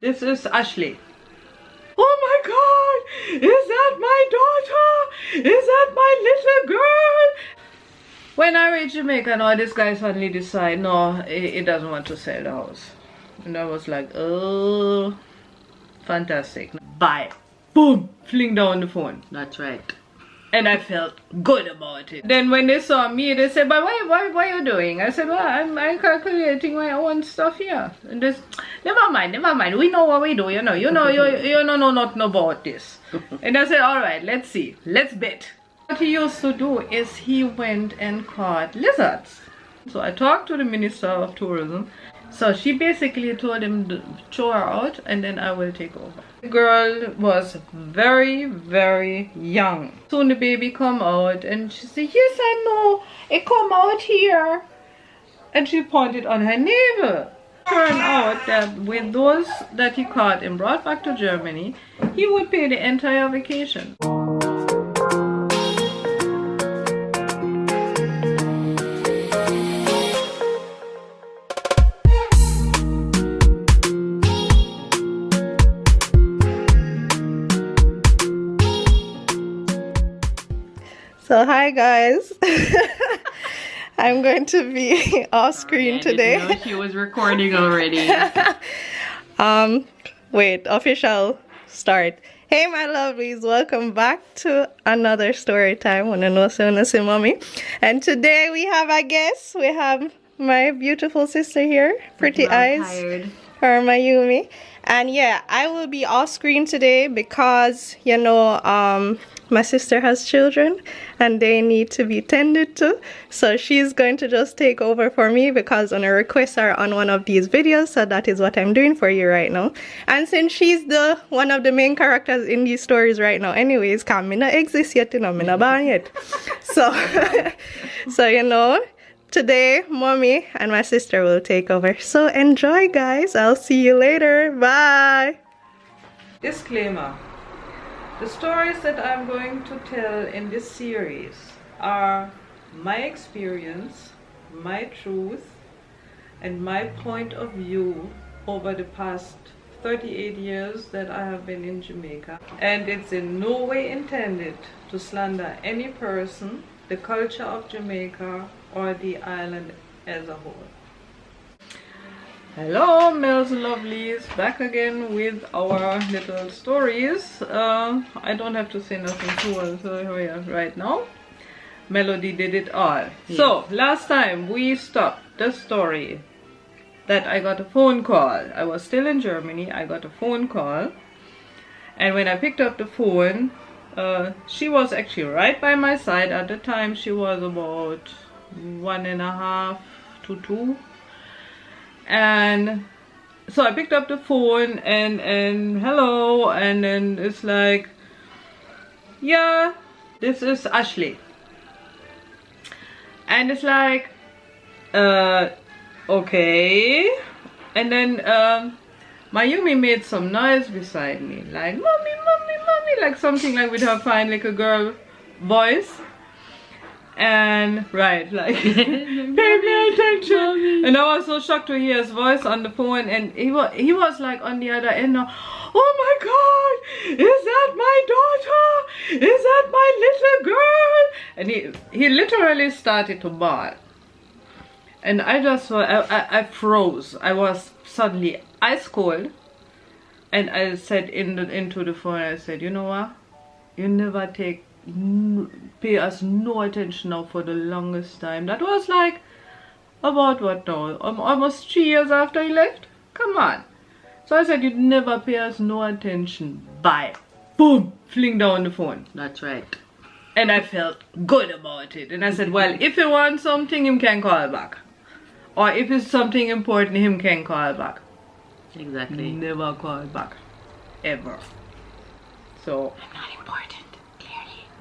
This is Ashley. Oh my god! Is that my daughter? Is that my little girl? When I reached Jamaica, no, this guy suddenly decided, no, he doesn't want to sell the house. And I was like, oh, fantastic. Bye. Boom! Fling down the phone. That's right. And I felt good about it. Then when they saw me, they said, but what are you doing? I said, well, I'm calculating my own stuff here. And they said, never mind. We know what we do, you know nothing about this. And I said, all right, let's see. Let's bet. What he used to do is he went and caught lizards. So I talked to the Minister of Tourism. So she basically told him to throw her out and then I will take over. The girl was very, very young. Soon the baby come out and she said, yes, I know, it come out here. And she pointed on her navel. Turned out that with those that he caught and brought back to Germany, he would pay the entire vacation. So hi guys, I'm going to be off screen today. I didn't know she was recording already. Wait, official start. Hey my lovelies, welcome back to another story time. Wanna know mommy? And today we have a guest. We have my beautiful sister here, pretty eyes, her Mayumi. And yeah, I will be off screen today because you know my sister has children and they need to be tended to, so she's going to just take over for me because on her requests are on one of these videos, so that is what I'm doing for you right now. And since she's the one of the main characters in these stories right now anyways, cause me not exist yet, you know, me not born yet. So so you know, today mommy and my sister will take over, so enjoy guys. I'll see you later. Bye. Disclaimer. The stories that I'm going to tell in this series are my experience, my truth, and my point of view over the past 38 years that I have been in Jamaica. And it's in no way intended to slander any person, the culture of Jamaica, or the island as a whole. Hello Mel's lovelies, back again with our little stories. I don't have to say nothing to us, so here we are right now. Melody did it all. Yeah. So last time we stopped the story that I got a phone call. I was still in Germany. I got a phone call, and when I picked up the phone, she was actually right by my side. At the time she was about 1.5 to 2. And so I picked up the phone and hello, and then it's like, yeah, this is Ashley. And it's like, okay. And then Mayumi made some noise beside me, like mommy, like something like with her fine little girl voice. And right, like pay me attention. And I was so shocked to hear his voice on the phone, and he was like on the other end now, oh my god, is that my daughter? Is that my little girl? And he literally started to bawl. And I just I froze. I was suddenly ice cold, and I said into the phone, I said, you know what, you never pay us no attention now for the longest time. That was like about what now, almost 3 years after he left. Come on. So I said, you'd never pay us no attention. Bye. Boom, fling down the phone. That's right. And I felt good about it, and I said, well, if he wants something, him can call back, or if it's something important, him can call back. Exactly. Never call back ever. So I'm not important.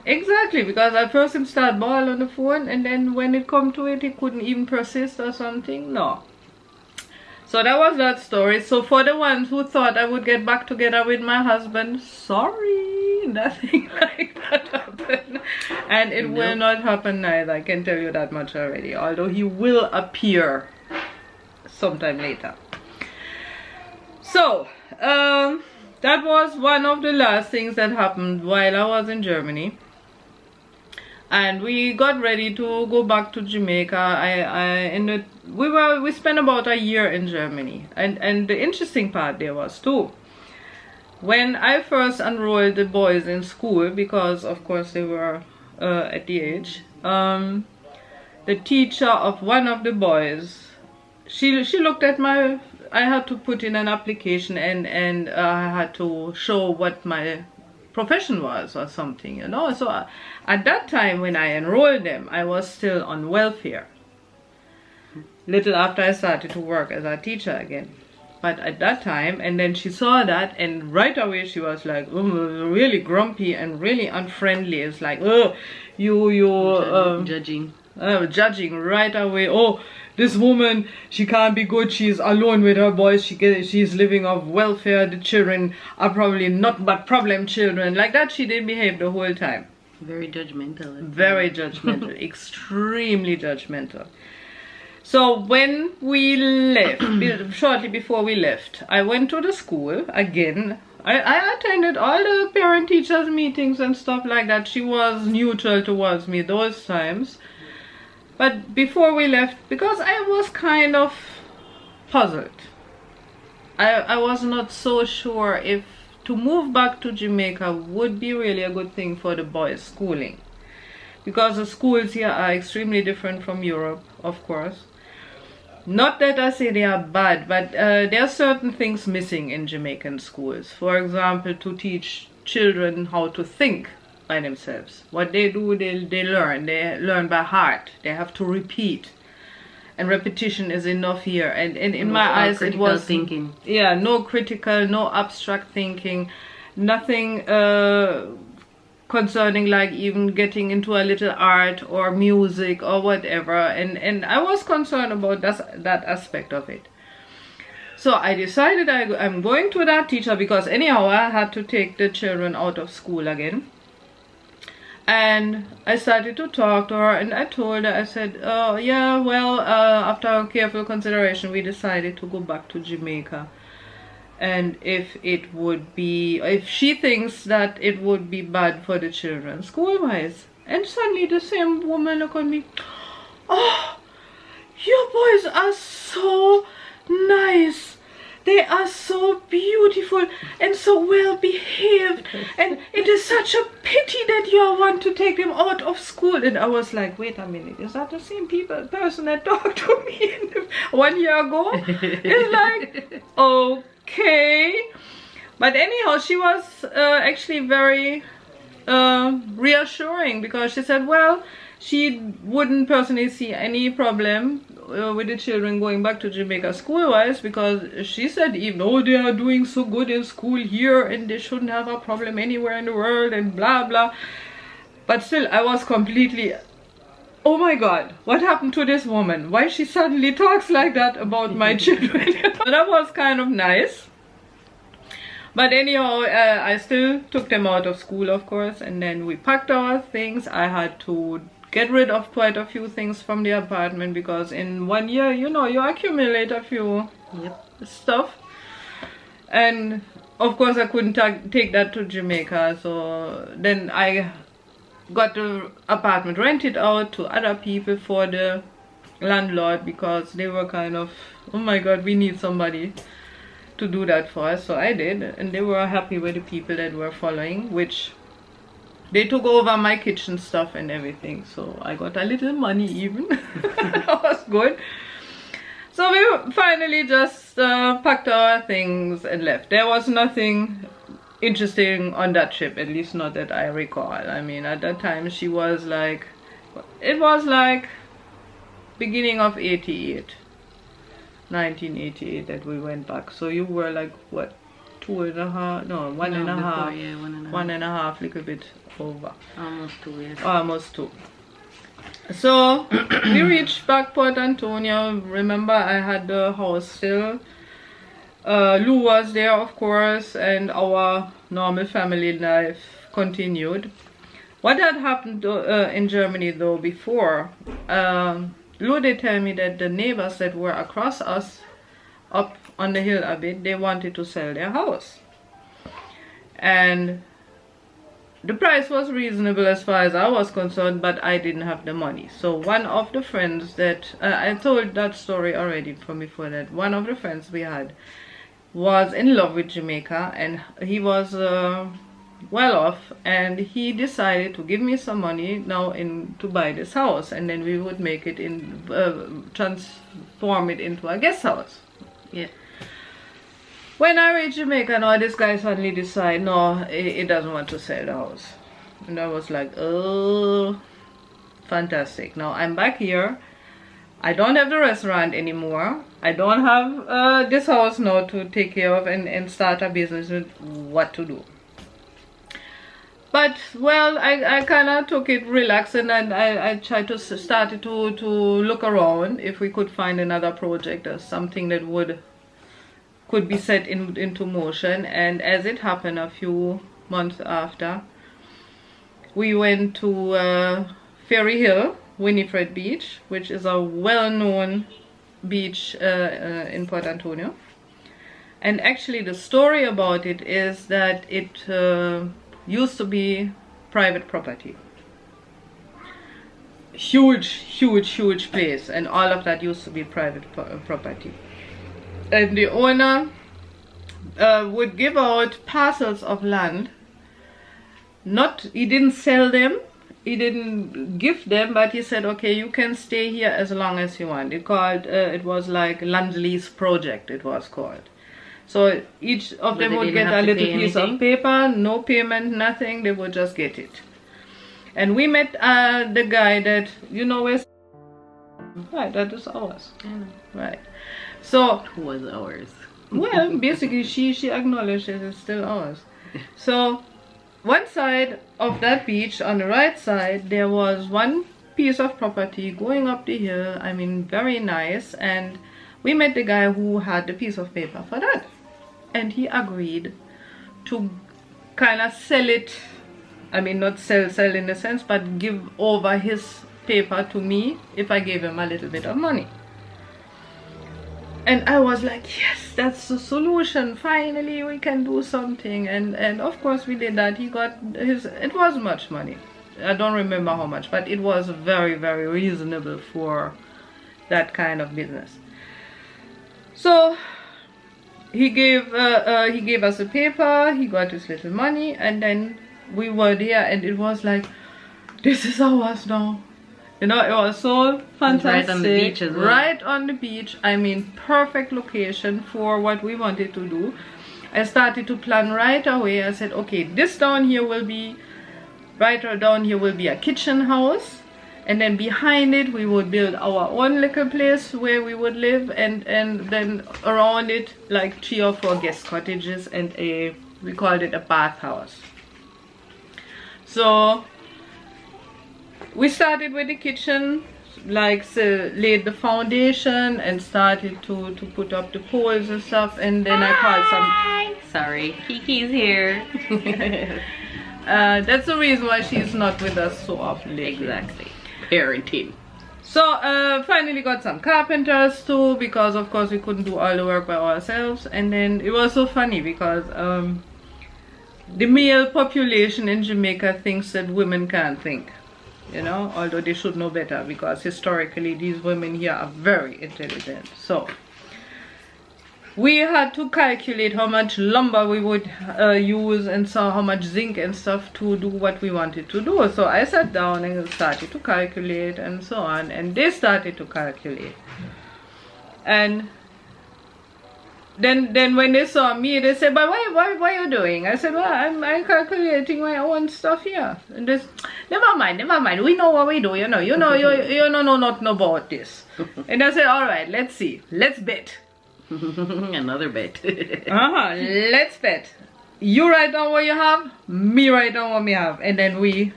exactly, because at first him started bawling on the phone, and then when it come to it, he couldn't even persist or something. No. So that was that story. So for the ones who thought I would get back together with my husband, sorry, nothing like that happened. And it will not happen neither, I can tell you that much already. Although he will appear sometime later. So that was one of the last things that happened while I was in Germany. And we got ready to go back to Jamaica. We spent about a year in Germany. And the interesting part there was too, when I first enrolled the boys in school, because of course they were at the age, the teacher of one of the boys, she looked at I had to put in an application and I had to show what my profession was or something, you know. So at that time when I enrolled them, I was still on welfare, little after I started to work as a teacher again. But at that time, and then she saw that, and right away she was like, really grumpy and really unfriendly. It's like, oh, judging right away. Oh, this woman, she can't be good. She's alone with her boys. She's living off welfare. The children are probably not but problem children. Like that, she did behave the whole time. Very judgmental. Very judgmental. Extremely judgmental. So when we left, shortly before we left, I went to the school again. I attended all the parent-teachers meetings and stuff like that. She was neutral towards me those times. But before we left, because I was kind of puzzled, I was not so sure if to move back to Jamaica would be really a good thing for the boys' schooling. Because the schools here are extremely different from Europe, of course. Not that I say they are bad, but there are certain things missing in Jamaican schools. For example, to teach children how to think by themselves. What they do, they learn by heart. They have to repeat, and repetition is enough here. And in my eyes, it was thinking. Yeah, no critical, no abstract thinking, nothing concerning like even getting into a little art or music or whatever. And I was concerned about that aspect of it. So I decided I'm going to that teacher, because anyhow I had to take the children out of school again. And I started to talk to her, and I told her, I said, oh yeah, well, after careful consideration, we decided to go back to Jamaica. And if she thinks that it would be bad for the children, school-wise. And suddenly the same woman looked at me, oh, your boys are so nice. They are so beautiful and so well behaved, and it is such a pity that you want to take them out of school. And I was like, wait a minute, is that the same person that talked to me 1 year ago? It's like, okay. But anyhow, she was actually very reassuring, because she said, well, she wouldn't personally see any problem with the children going back to Jamaica school-wise, because she said even though they are doing so good in school here and they shouldn't have a problem anywhere in the world and blah blah. But still, I was completely, oh my god, what happened to this woman? Why she suddenly talks like that about my children? That was kind of nice. But anyhow, I still took them out of school, of course, and then we packed our things. I had to get rid of quite a few things from the apartment, because in 1 year, you know, you accumulate a few stuff. And of course I couldn't take that to Jamaica, so then I got the apartment rented out to other people for the landlord, because they were kind of, oh my god, we need somebody to do that for us. So I did, and they were happy with the people that were following, which they took over my kitchen stuff and everything, so I got a little money even. That was good. So we finally just packed our things and left. There was nothing interesting on that trip, at least not that I recall. I mean, at that time she was like, it was like beginning of 1988 that we went back. So you were like, what, 2.5, no, one and a half, yeah, 1.5. 1.5, little bit over. Almost 2 years. Almost 2. So we reached back Port Antonio. Remember, I had the house still. Lou was there, of course, and our normal family life continued. What had happened in Germany though before, Lou did tell me that the neighbors that were across us, up on the hill a bit, they wanted to sell their house. And the price was reasonable as far as I was concerned, but I didn't have the money. So one of the friends that, I told that story already from before that, one of the friends we had was in love with Jamaica, and he was well off, and he decided to give me some money now to buy this house, and then we would make it transform it into a guest house. Yeah. When I reached Jamaica, now this guy suddenly decided, no, he doesn't want to sell the house. And I was like, oh, fantastic. Now I'm back here. I don't have the restaurant anymore. I don't have this house now to take care of and start a business with. What to do? But, well, I kind of took it relaxed, and I tried to start to look around if we could find another project or something that could be set into motion. And as it happened, a few months after, we went to Ferry Hill, Winifred Beach, which is a well-known beach in Port Antonio. And actually the story about it is that it used to be private property. Huge place, and all of that used to be private property. And the owner would give out parcels of land. He didn't sell them, he didn't give them, but he said, okay, you can stay here as long as you want. It was like land lease project, it was called. So each of them would get a little piece of paper, no payment, nothing, they would just get it. And we met the guy that, you know, right, that is ours. Right. So it was ours. Well, basically she acknowledged that it's still ours. So one side of that beach, on the right side, there was one piece of property going up the hill. I mean, very nice. And we met the guy who had the piece of paper for that, and he agreed to kind of sell it. I mean, not sell in the sense, but give over his paper to me if I gave him a little bit of money. And I was like, yes, that's the solution. Finally, we can do something. And of course we did that. He got it was much money. I don't remember how much, but it was very, very reasonable for that kind of business. So he gave us a paper, he got his little money, and then we were there, and it was like, this is ours now. You know, it was so fantastic. Right on the beach as well. Right on the beach. I mean, perfect location for what we wanted to do. I started to plan right away. I said, okay, this down here will be, right down here will be a kitchen house. And then behind it, we would build our own little place where we would live. And then around it, like 3 or 4 guest cottages and we called it a bathhouse. So we started with the kitchen, like, so laid the foundation and started to put up the poles and stuff, and then I called some. Sorry, Kiki's here. That's the reason why she's not with us so often lately. Exactly. Parenting. So finally got some carpenters too, because of course we couldn't do all the work by ourselves. And then it was so funny because the male population in Jamaica thinks that women can't think. You know, although they should know better, because historically these women here are very intelligent. So we had to calculate how much lumber we would use, and so how much zinc and stuff to do what we wanted to do. So I sat down and started to calculate and so on, and they started to calculate. And then when they saw me, they said, but what are you doing? I said, well, I'm calculating my own stuff here. And they said, never mind, we know what we do, you know know nothing about this. And I said, all right, let's see, let's bet. Another bet. Let's bet. You write down what you have, me write down what me have, and then we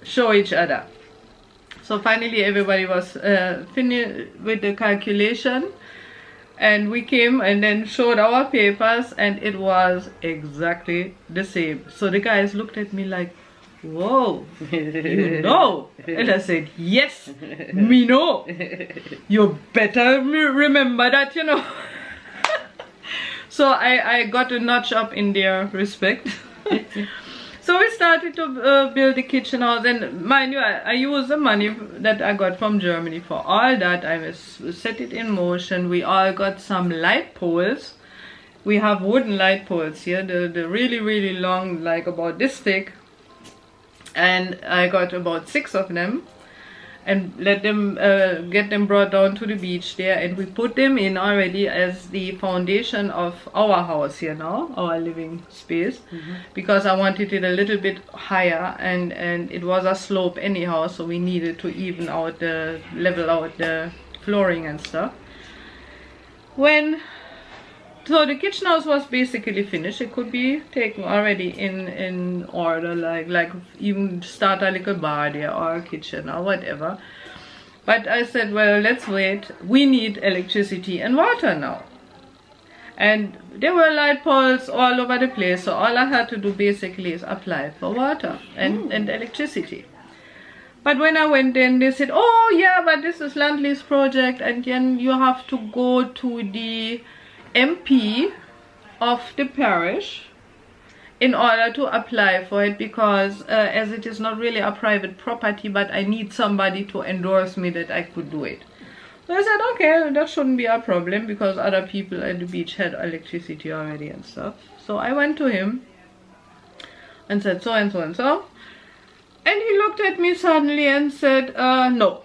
show each other. So finally everybody was finished with the calculation. And we came and then showed our papers, and it was exactly the same. So the guys looked at me like, whoa, you know? And I said, yes, me know. You better remember that, you know. So I got a notch up in their respect. So we started to build the kitchen house, and mind you, I used the money that I got from Germany for all that. I set it in motion. We all got some light poles. We have wooden light poles here, the really long, like about this thick, and I got about 6 of them, and let them get them brought down to the beach there, and we put them in already as the foundation of our house here now, our living space, because I wanted it a little bit higher, and it was a slope anyhow, so we needed to even out level out the flooring and stuff. So the kitchen house was basically finished. It could be taken already in order, like even start a little bar there or a kitchen or whatever. But I said, well, let's wait. We need electricity and water now. And there were light poles all over the place, so all I had to do basically is apply for water and electricity. But when I went in, they said, oh yeah, but this is land lease project, and then you have to go to the MP of the parish in order to apply for it, because as it is not really a private property, but I need somebody to endorse me that I could do it. So I said, okay, that shouldn't be a problem, because other people at the beach had electricity already and stuff. So I went to him and said so and so and so, and he looked at me suddenly and said, no,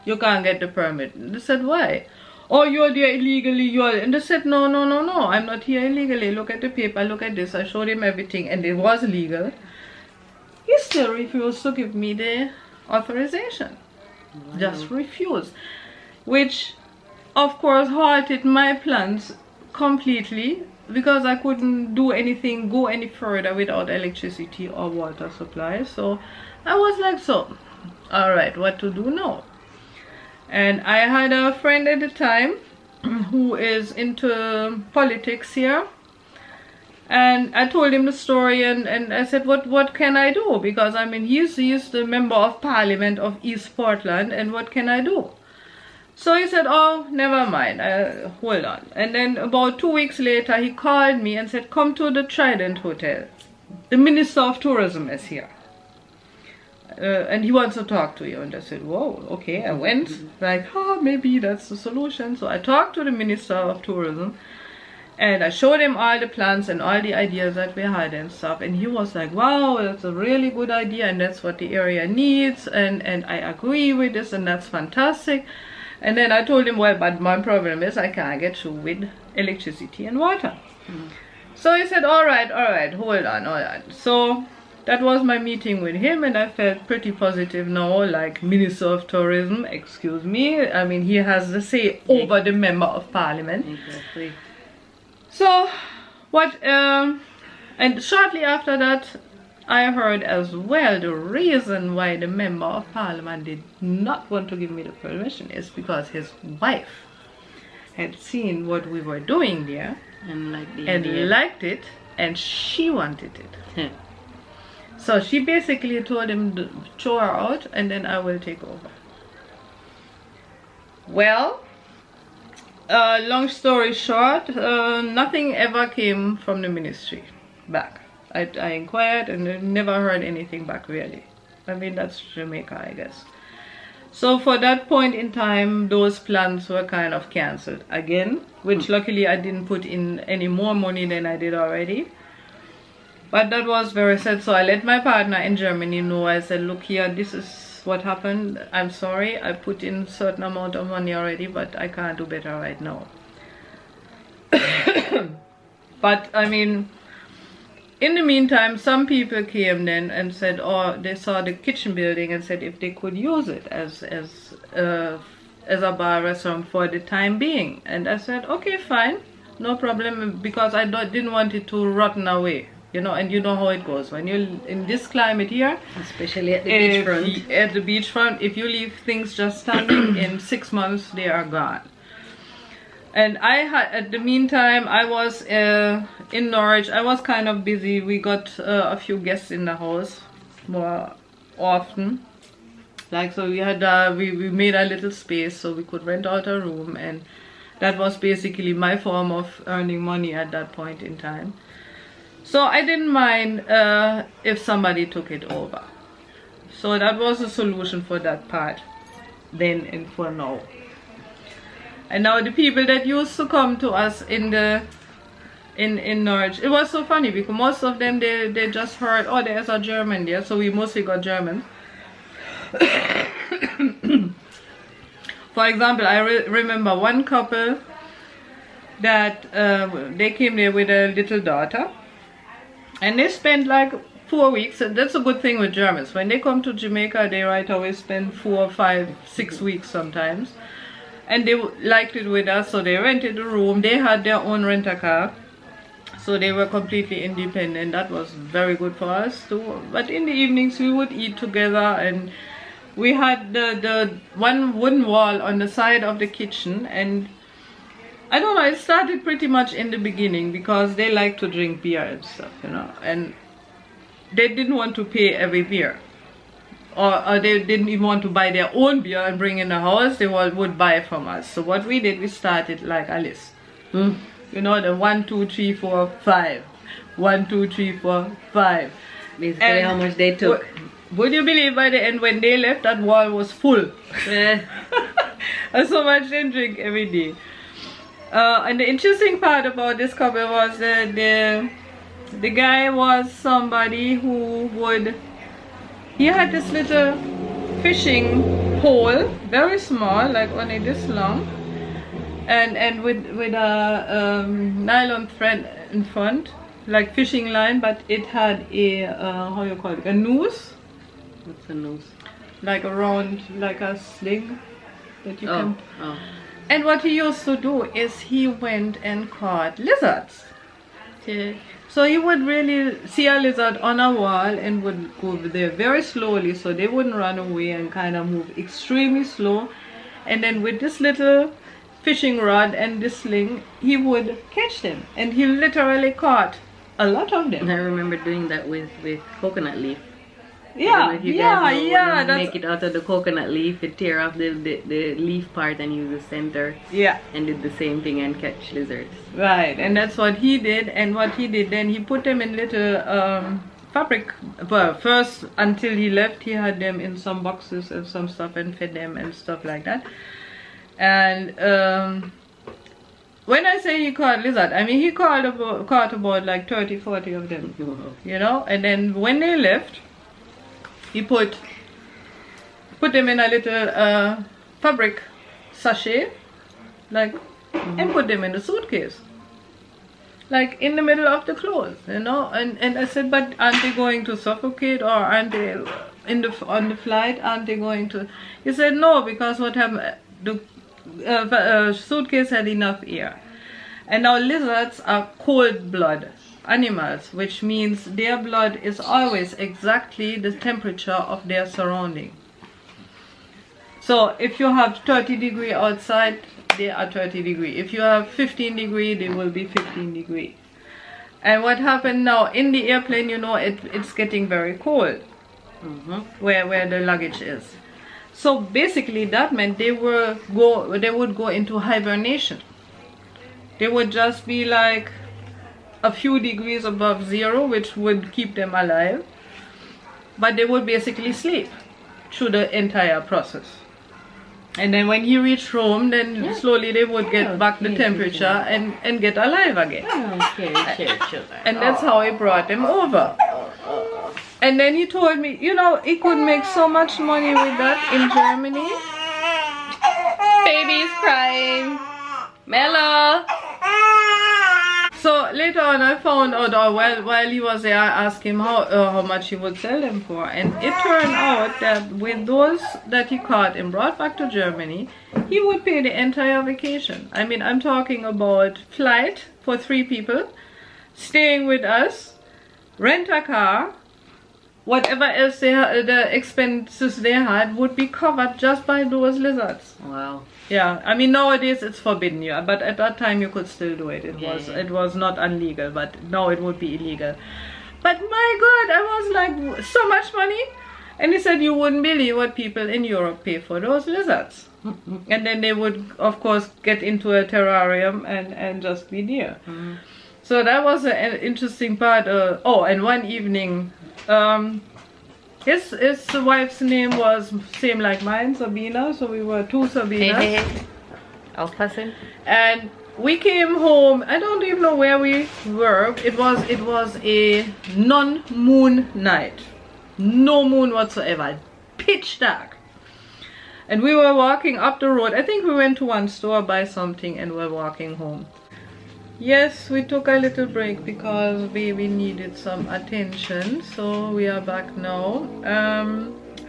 you can't get the permit. And I said, why? Oh, you're there illegally, and they said, no, I'm not here illegally. Look at the paper, look at this. I showed him everything, and it was legal. He still refused to give me the authorization. Wow. Just refused. Which, of course, halted my plans completely, because I couldn't do anything, go any further without electricity or water supply. So I was like, so, alright, what to do now? And I had a friend at the time who is into politics here, and I told him the story, and I said, what can I do? Because I mean, he's the member of parliament of East Portland, and what can I do? So he said, oh, never mind, hold on. And then about 2 weeks later, he called me and said, come to the Trident Hotel. The Minister of Tourism is here. And he wants to talk to you. And I said, whoa, okay. I went, like, maybe that's the solution. So I talked to the Minister of Tourism, and I showed him all the plans and all the ideas that we had and stuff. And he was like, wow, that's a really good idea, and that's what the area needs, and I agree with this, and that's fantastic. And then I told him, well, but my problem is I can't get through with electricity and water. So he said, all right, hold on. So that was my meeting with him, and I felt pretty positive now, like Minister of Tourism, excuse me. I mean, he has the say over the Member of Parliament. Exactly. So, and shortly after that, I heard as well the reason why the Member of Parliament did not want to give me the permission is because his wife had seen what we were doing there and liked it, and she wanted it. So she basically told him to throw her out, and then I will take over. Well, long story short, nothing ever came from the ministry back. I inquired and never heard anything back, really. I mean, that's Jamaica, I guess. So for that point in time, those plans were kind of cancelled again, which luckily I didn't put in any more money than I did already. But that was very sad. So I let my partner in Germany know. I said, look here, this is what happened. I'm sorry, I put in a certain amount of money already, but I can't do better right now. But I mean, in the meantime, some people came then and said, oh, they saw the kitchen building and said if they could use it as a bar restaurant for the time being. And I said, okay, fine, no problem, because I didn't want it to rotten away. You know, and you know how it goes when you're in this climate here, especially at the beachfront. At the beachfront, if you leave things just standing, in 6 months they are gone. And I had, at the meantime, I was in Norwich. I was kind of busy. We got a few guests in the house more often. Like, so we had we made a little space so we could rent out a room, and That was basically my form of earning money at that point in time. So I didn't mind if somebody took it over. So that was a solution for that part then and for now. And now the people that used to come to us in Norwich, it was so funny because most of them they just heard, oh, there's a German there, so we mostly got Germans. For example, I remember one couple that they came there with a little daughter, and they spent like 4 weeks. And that's a good thing with Germans. When they come to Jamaica, they right away spend 4, 5, 6 weeks sometimes. And they liked it with us, so they rented a room. They had their own rent-a-car, so they were completely independent. That was very good for us too. But in the evenings we would eat together, and we had the one wooden wall on the side of the kitchen. And I don't know, it started pretty much in the beginning because they like to drink beer and stuff, you know, and they didn't want to pay every beer. Or they didn't even want to buy their own beer and bring in the house. They would buy from us. So what we did, we started like a list. You know, the 1, 2, 3, 4, 5. 1, 2, 3, 4, 5. Basically, and how much they took. Would you believe by the end when they left, that wall was full. And so much they drink every day. And the interesting part about this couple was the guy was somebody who would. He had this little fishing pole, very small, like only this long, and with a nylon thread in front, like fishing line, but it had a how you call it, a noose. What's a noose? Like a round, like a sling that you can. Oh. And what he used to do is he went and caught lizards. Okay. So he would really see a lizard on a wall and would go over there very slowly so they wouldn't run away and kind of move extremely slow. And then with this little fishing rod and this sling, he would catch them. And he literally caught a lot of them. I remember doing that with coconut leaf. Yeah, Make it out of the coconut leaf, you tear off the leaf part and use the center. Yeah. And did the same thing and catch lizards. Right, and that's what he did. And what he did then, he put them in little fabric. Well, first, until he left, he had them in some boxes and some stuff and fed them and stuff like that. And when I say he caught lizard, I mean he caught about like 30, 40 of them. You know, and then when they left, he put them in a little fabric sachet, like, and put them in the suitcase, like in the middle of the clothes, you know. And I said, but aren't they going to suffocate, or aren't they on the flight? Aren't they going to? He said no, because what happened? The suitcase had enough air, and now lizards are cold-blooded animals, which means their blood is always exactly the temperature of their surrounding. So if you have 30 degrees outside, they are 30 degrees. If you have 15 degrees, they will be 15 degrees. And what happened now in the airplane, you know, it's getting very cold where the luggage is. So basically that meant they would go into hibernation. They would just be like a few degrees above zero, which would keep them alive, but they would basically sleep through the entire process. And then when he reached home, then slowly they would get back the temperature and get alive again. And that's how he brought them over. And then he told me, you know, he could make so much money with that in Germany. Baby's crying. Mela. So later on I found out, while he was there, I asked him how much he would sell them for. And it turned out that with those that he caught and brought back to Germany, he would pay the entire vacation. I mean, I'm talking about flight for 3 people, staying with us, rent a car, whatever else the expenses they had would be covered just by those lizards. Wow. Yeah, I mean nowadays it's forbidden, yeah, but at that time you could still do it. It was not illegal, but now it would be illegal. But my God, I was like, so much money. And he said, you wouldn't believe what people in Europe pay for those lizards. and then they would of course get into a terrarium and just be there. So that was an interesting part. Oh, and one evening, his wife's name was same like mine, Sabina. So we were two Sabinas. Hey. Our cousin. And we came home. I don't even know where we were. It was a non-moon night. No moon whatsoever. Pitch dark. And we were walking up the road. I think we went to one store, buy something, and we're walking home. Yes, we took a little break because baby needed some attention. So we are back now.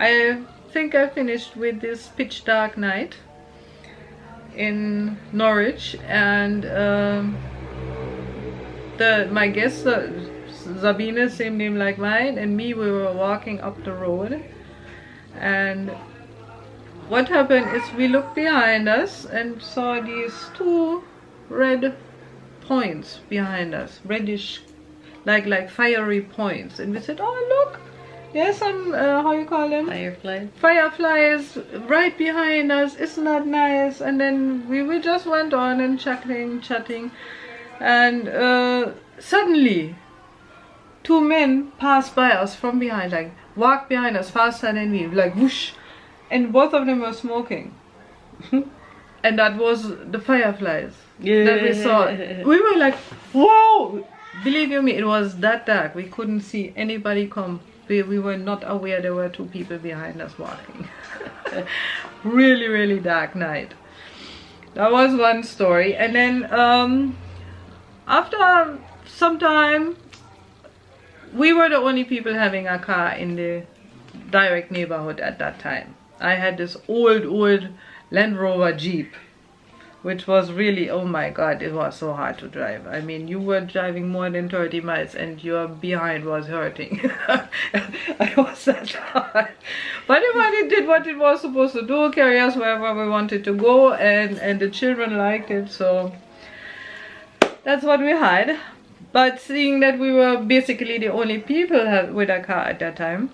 I think I finished with this pitch dark night in Norwich, and my guest Zabina, same name like mine, and me, we were walking up the road, and what happened is we looked behind us and saw these two red points behind us, reddish, like fiery points, and we said, oh look, there's some how you call them, fireflies right behind us. Isn't that nice? And then we just went on and chatting, and suddenly two men passed by us from behind, like walked behind us faster than we, like whoosh, and both of them were smoking. And that was the fireflies that we saw. We were like, whoa! Believe you me, it was that dark. We couldn't see anybody come. We were not aware there were two people behind us walking. Really, really dark night. That was one story. And then after some time, we were the only people having a car in the direct neighborhood at that time. I had this old Land Rover Jeep, which was really, oh my god, it was so hard to drive. I mean, you were driving more than 30 miles and your behind was hurting. I was that hard. But it did what it was supposed to do, carry us wherever we wanted to go, and the children liked it, so that's what we had. But seeing that we were basically the only people with a car at that time,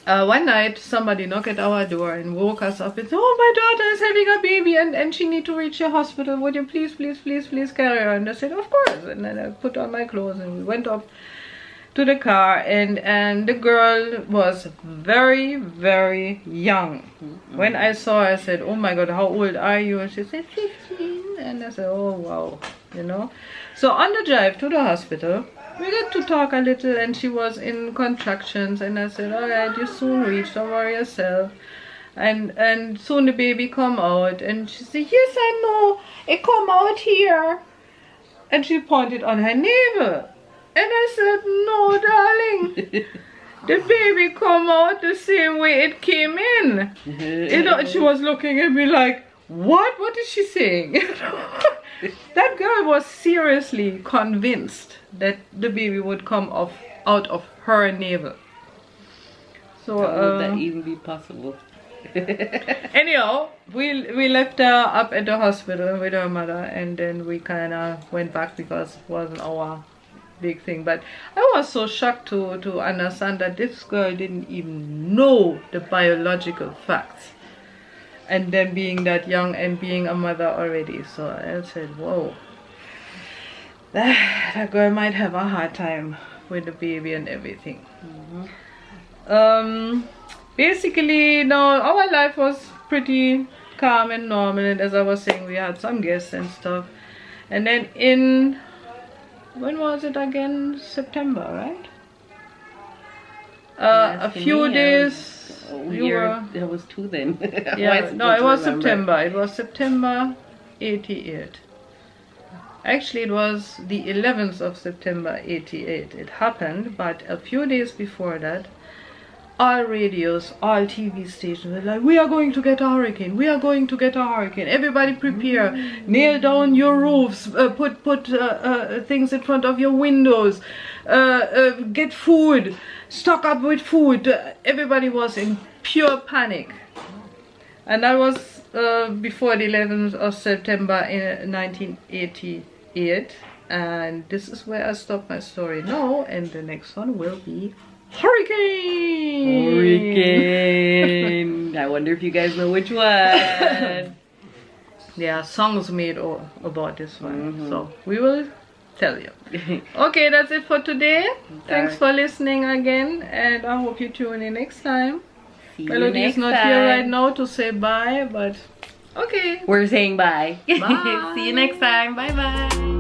one night somebody knocked at our door and woke us up and said, oh, my daughter is having a baby and she need to reach the hospital. Would you please carry her? And I said, of course. And then I put on my clothes and we went up to the car, and the girl was very, very young. When I saw her, I said, oh my god, how old are you? And she said 15. And I said, oh wow, you know. So on the drive to the hospital, we got to talk a little, and she was in contractions, and I said, all right, you soon reach, don't worry yourself, and soon the baby come out. And she said, yes, I know, it come out here, and she pointed on her navel, and I said, no, darling, the baby come out the same way it came in. You know, she was looking at me like, what is she saying? That girl was seriously convinced that the baby would come out of her navel. So would that even be possible? Anyhow, we left her up at the hospital with her mother, and then we kind of went back because it wasn't our big thing. But I was so shocked to understand that this girl didn't even know the biological facts, and then being that young and being a mother already. So I said, whoa, that girl might have a hard time with the baby and everything. Basically, no, our life was pretty calm and normal, and as I was saying, we had some guests and stuff. And then when was it again? September, right? A few days. There was two then. Yeah, no, it was September. It was September 88. Actually, it was the 11th of September 88. It happened, but a few days before that, all radios, all TV stations were like, we are going to get a hurricane, we are going to get a hurricane, everybody prepare, nail down your roofs, put things in front of your windows, get food, stock up with food. Everybody was in pure panic. And that was before the 11th of September in 1988. And this is where I stop my story now, and the next one will be hurricane. I wonder if you guys know which one. Yeah, songs made about this one. So we will tell you. Okay, that's it for today. Thanks for listening again, and I hope you tune in next time. Melody's not here right now to say bye, but okay. We're saying bye. Bye. See you next time. Bye bye.